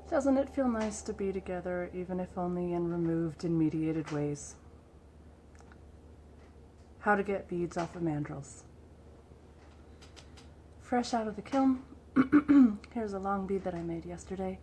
Doesn't it feel nice to be together, even if only in removed and mediated ways? How to get beads off of mandrels. Fresh out of the kiln, here's a long bead that I made yesterday,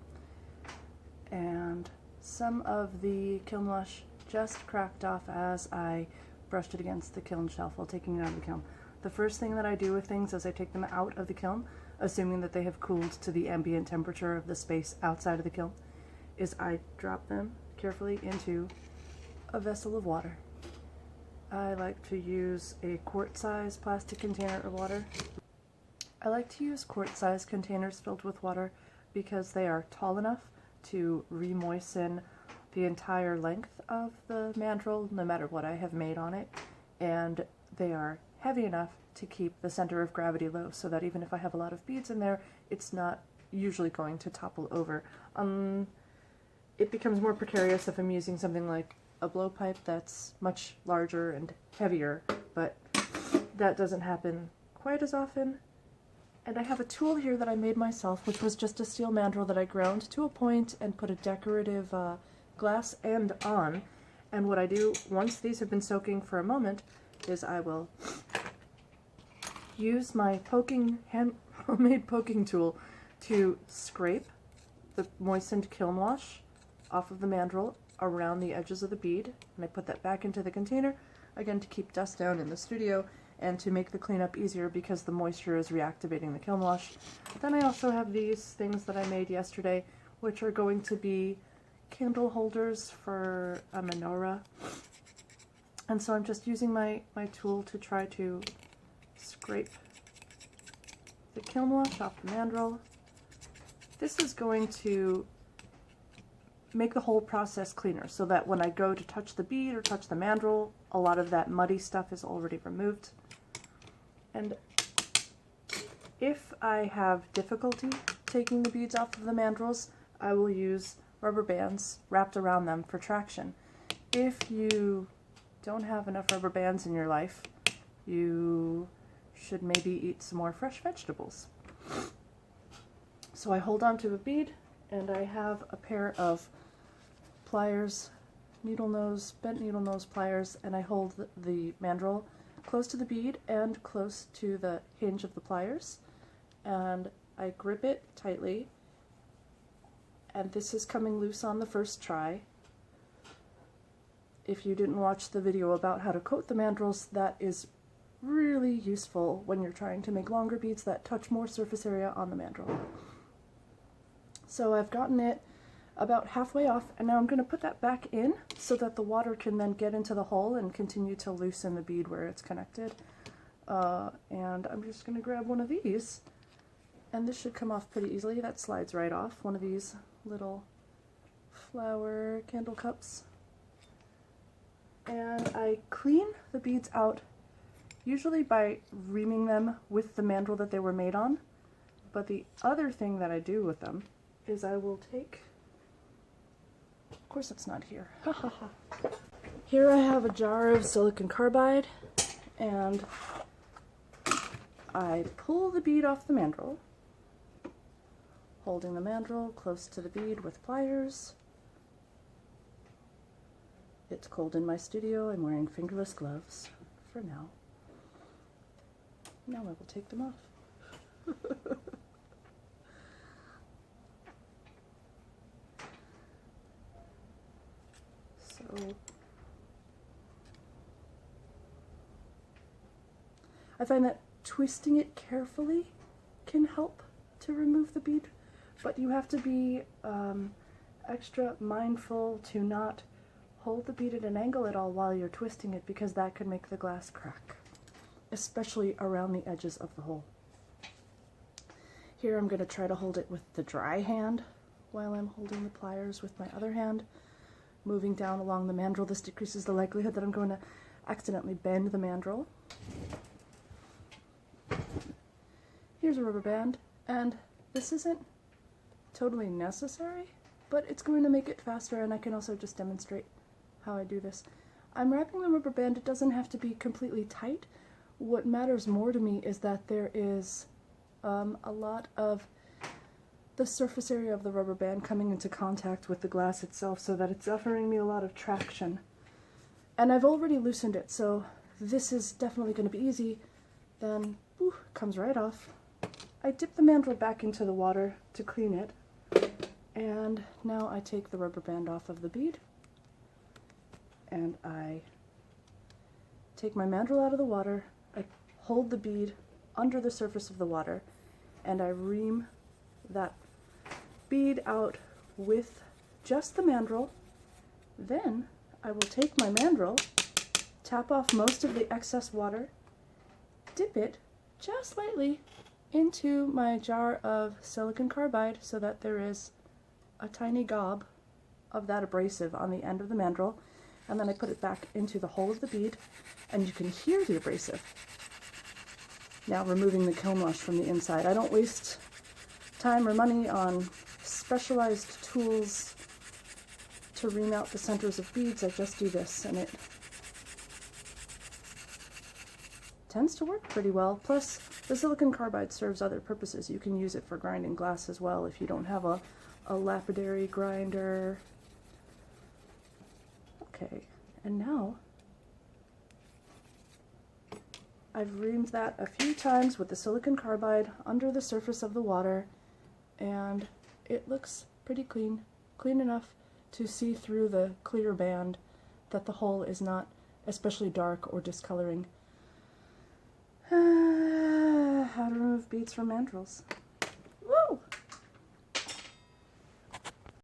and some of the kiln wash just cracked off as I brushed it against the kiln shelf while taking it out of the kiln. The first thing that I do with things is I take them out of the kiln, assuming that they have cooled to the ambient temperature of the space outside of the kiln, is I drop them carefully into a vessel of water. I like to use a quart-size plastic container of water. I like to use quart-size containers filled with water because they are tall enough to re-moisten the entire length of the mandrel, no matter what I have made on it, and they are heavy enough to keep the center of gravity low, so that even if I have a lot of beads in there, it's not usually going to topple over. It becomes more precarious if I'm using something like a blowpipe that's much larger and heavier, but that doesn't happen quite as often. And I have a tool here that I made myself, which was just a steel mandrel that I ground to a point and put a decorative glass end on. And what I do, once these have been soaking for a moment, is I will use my homemade poking tool to scrape the moistened kiln wash off of the mandrel around the edges of the bead, and I put that back into the container, again to keep dust down in the studio and to make the cleanup easier because the moisture is reactivating the kiln wash. Then I also have these things that I made yesterday, which are going to be candle holders for a menorah. And so I'm just using my tool to try to scrape the kiln wash off the mandrel. This is going to make the whole process cleaner so that when I go to touch the bead or touch the mandrel, a lot of that muddy stuff is already removed. And if I have difficulty taking the beads off of the mandrels, I will use rubber bands wrapped around them for traction. If you don't have enough rubber bands in your life, you should maybe eat some more fresh vegetables. So I hold on to a bead, and I have a pair of pliers, bent needle nose pliers, and I hold the mandrel close to the bead and close to the hinge of the pliers, and I grip it tightly, and this is coming loose on the first try. If you didn't watch the video about how to coat the mandrels, that is really useful when you're trying to make longer beads that touch more surface area on the mandrel. So I've gotten it about halfway off, and now I'm going to put that back in so that the water can then get into the hole and continue to loosen the bead where it's connected. And I'm just going to grab one of these, and this should come off pretty easily. That slides right off, one of these little flower candle cups. And I clean the beads out, usually by reaming them with the mandrel that they were made on. But the other thing that I do with them is I will take, of course it's not here, here I have a jar of silicon carbide, and I pull the bead off the mandrel, holding the mandrel close to the bead with pliers. It's cold in my studio. I'm wearing fingerless gloves for now. Now I will take them off. So I find that twisting it carefully can help to remove the bead, but you have to be extra mindful to not hold the bead at an angle at all while you're twisting it, because that could make the glass crack, especially around the edges of the hole. Here I'm going to try to hold it with the dry hand while I'm holding the pliers with my other hand, moving down along the mandrel. This decreases the likelihood that I'm going to accidentally bend the mandrel. Here's a rubber band, and this isn't totally necessary, but it's going to make it faster, and I can also just demonstrate how I do this. I'm wrapping the rubber band. It doesn't have to be completely tight. What matters more to me is that there is a lot of the surface area of the rubber band coming into contact with the glass itself so that it's offering me a lot of traction. And I've already loosened it, so this is definitely going to be easy. Then, whew, comes right off. I dip the mandrel back into the water to clean it, and now I take the rubber band off of the bead, and I take my mandrel out of the water, I hold the bead under the surface of the water, and I ream that bead out with just the mandrel. Then I will take my mandrel, tap off most of the excess water, dip it just lightly into my jar of silicon carbide so that there is a tiny gob of that abrasive on the end of the mandrel, and then I put it back into the hole of the bead, and you can hear the abrasive. Now removing the kiln wash from the inside. I don't waste time or money on specialized tools to ream out the centers of beads. I just do this, and it tends to work pretty well. Plus, the silicon carbide serves other purposes. You can use it for grinding glass as well if you don't have a lapidary grinder. Okay, and now I've reamed that a few times with the silicon carbide under the surface of the water, and it looks pretty clean, clean enough to see through the clear band that the hole is not especially dark or discoloring. How to remove beads from mandrels.